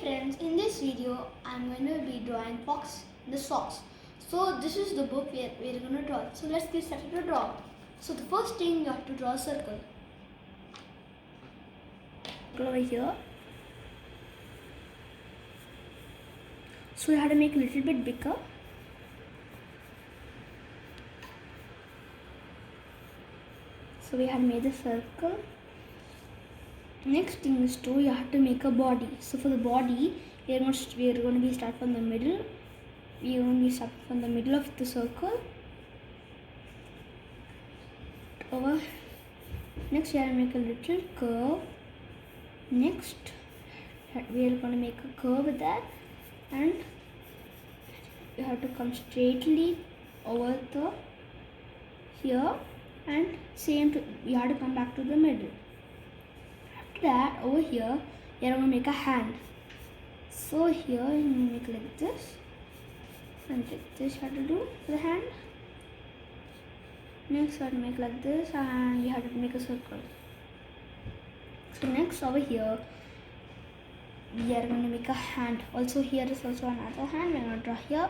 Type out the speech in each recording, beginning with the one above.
friends, in this video I'm going to be drawing fox in the socks. So this is the book we're going to draw. So let's get started to draw. So the first thing you have to draw a circle. Go over here. So you have to make a little bit bigger. So we have made the circle. Next thing is you have to make a body. So for the body, we are going to be start from the middle. We are going to be start from the middle of the circle. Over. Next, we have to make a little curve. Next, we are going to make a curve with that, and you have to come straightly over the here, and same to you have to come back to the middle. That over here we are going to make a hand. So here you make like this, and like this you have to do for the hand. Next you have to make like this, and you have to make a circle. So next over here we are going to make a hand. Also here is also another hand. We are going to draw here.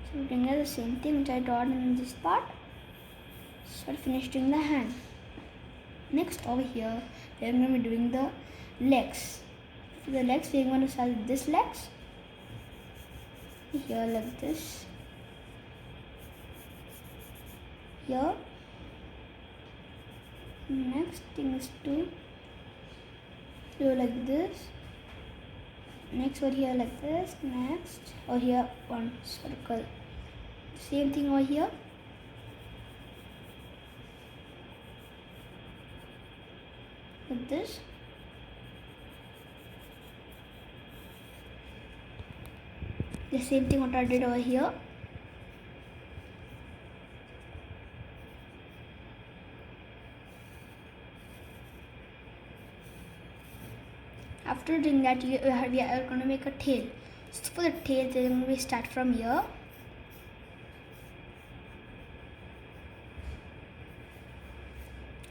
So we can get the same thing which I drawn in this part. So finish doing the hand. Next over here we are going to be doing the legs. For the legs we are going to start with this legs. Here like this. Here. Next thing is to do like this. Next over here like this. Next over here one circle. Same thing over here. Like this. The same thing what I did over here. After doing that, we are going to make a tail. So for the tail, we are going to start from here.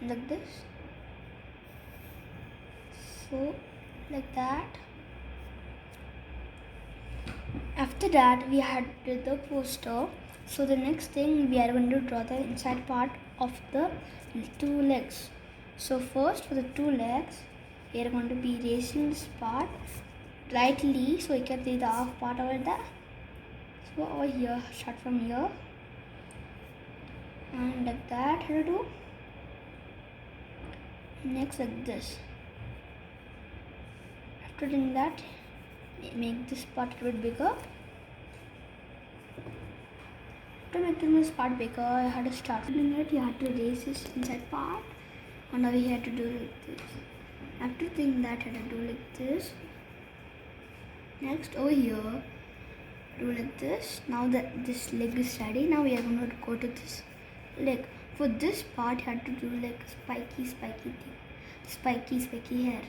Like this. So like that. After that we had did the poster. So the next thing we are going to draw the inside part of the two legs. So first for the two legs we are going to be erasing this part rightly, so you can see the half part over there. So over here, start from here, and like that how to do. Next like this. After doing that, make this part a bit bigger. After making this part bigger, I had to start doing it. You had to erase this inside part, and now we had to do like this. After doing that, I had to do like this. Next over here, do like this. Now that this leg is ready, now we are going to go to this leg. For this part, you had to do like spiky thing, spiky hair.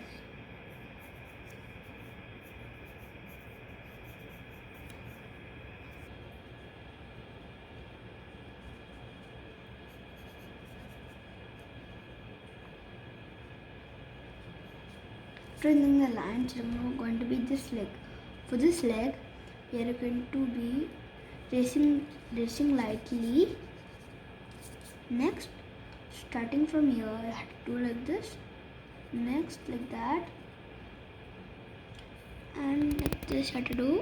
After doing the lines, we are going to be this leg. For this leg, we are going to be racing lightly. Next, starting from here, I have to do like this. Next, like that, and like this, I have to do,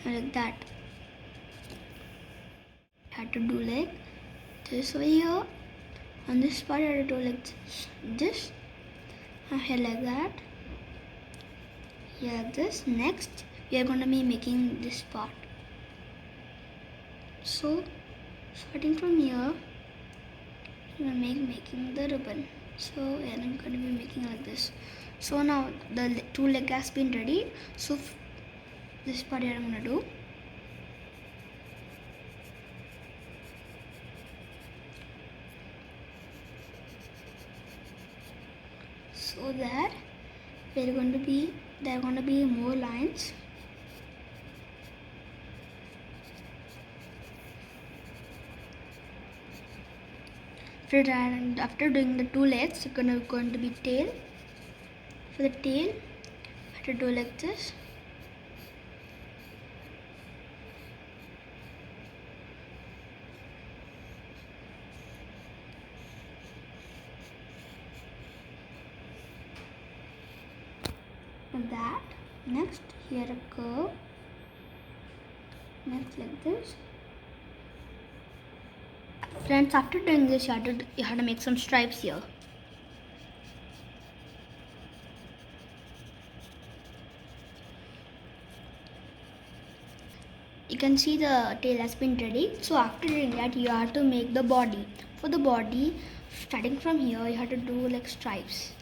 and like that. I have to do like this over here. On this part, I have to do like this. Here like that, here like this. Next we are going to be making this part. So starting from here, we are making the ribbon. So we are going to be making like this. So now the two leg has been ready. So this part here I'm going to do. So that there are going to be more lines. After doing the two legs, it's going to be tail. For the tail, I have to do like this. Like that. Next, here a curve. Next, like this. Friends, after doing this, you have to make some stripes here. You can see the tail has been ready. So after doing that, you have to make the body. For the body, starting from here, you have to do like stripes.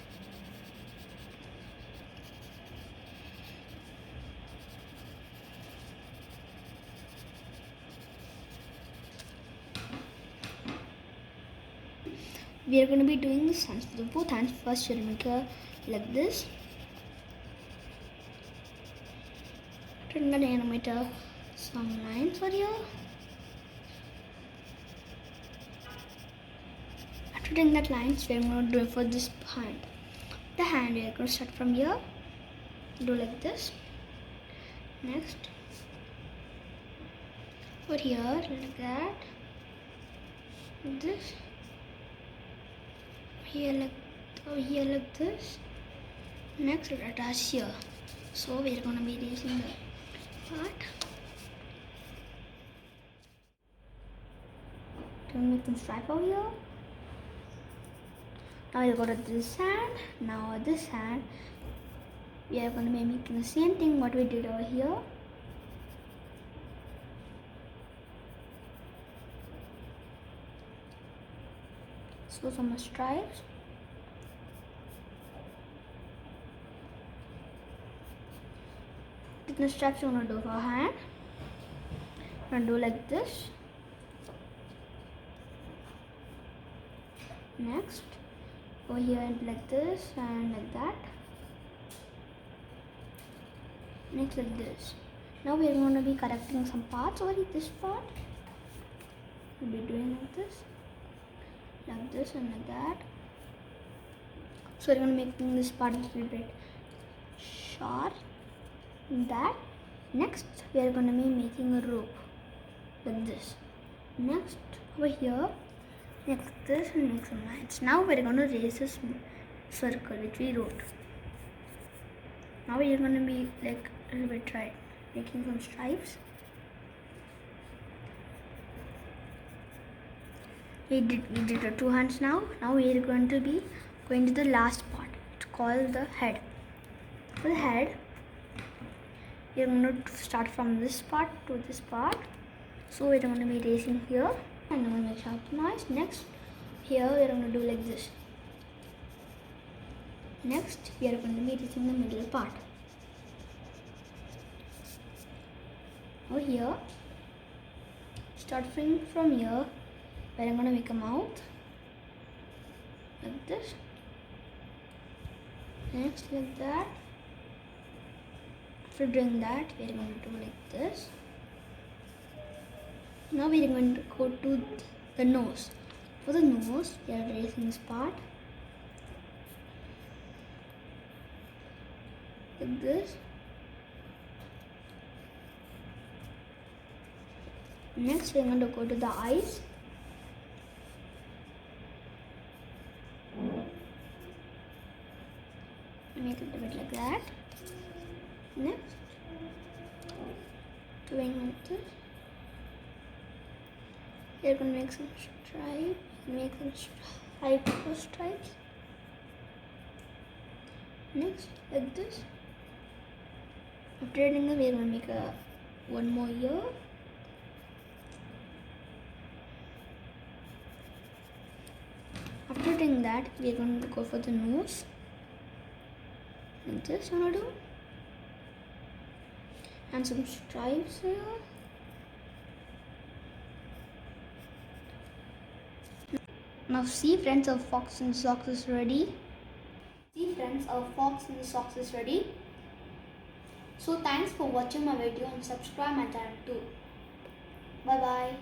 We are going to be doing this hands for the both hands. First, you'll make a like this. I'm going to animate some lines for you. After doing that lines, we're going to do it for this hand. The hand, we're going to start from here. Do like this. Next, over here, like that. Like this. Here like this. Next, we'll attach here. So we're going to be using the part to make some stripe over here. Now we'll go to this hand. Now this hand, we are going to be making the same thing what we did over here. So some stripes. The stripes you're going to do for hand. You're going to do like this. Next, over here and like this and like that. Next like this. Now we are going to be correcting some parts over here. This part we'll be doing like this and like that. So we're going to make this part a little bit short. That. Next, we are going to be making a rope like this. Next, over here, next this and make some lines. Now we're going to raise this circle which we wrote. Now we are going to be like a little bit right, making some stripes. We did the two hands now. Now we are going to be going to the last part. It's called the head. For the head, we are going to start from this part to this part. So we are going to be raising here and I'm going to make sharp noise. Next, here we are going to do like this. Next, we are going to be raising the middle part. Over here, starting from here, where I'm going to make a mouth like this. Next, like that. After doing that, we are going to do like this. Now we are going to go to the nose. For the nose, we are raising this part like this. Next, we are going to go to the eyes. Make it a bit like that. Next, doing like this. We're going to make some stripes. Next, like this. After doing that, we're going to make one more ear. After doing that, we're going to go for the nose. Like this, I'm going to do. And some stripes here. Now see friends, our fox in the socks is ready. So thanks for watching my video and subscribe my channel too. Bye bye.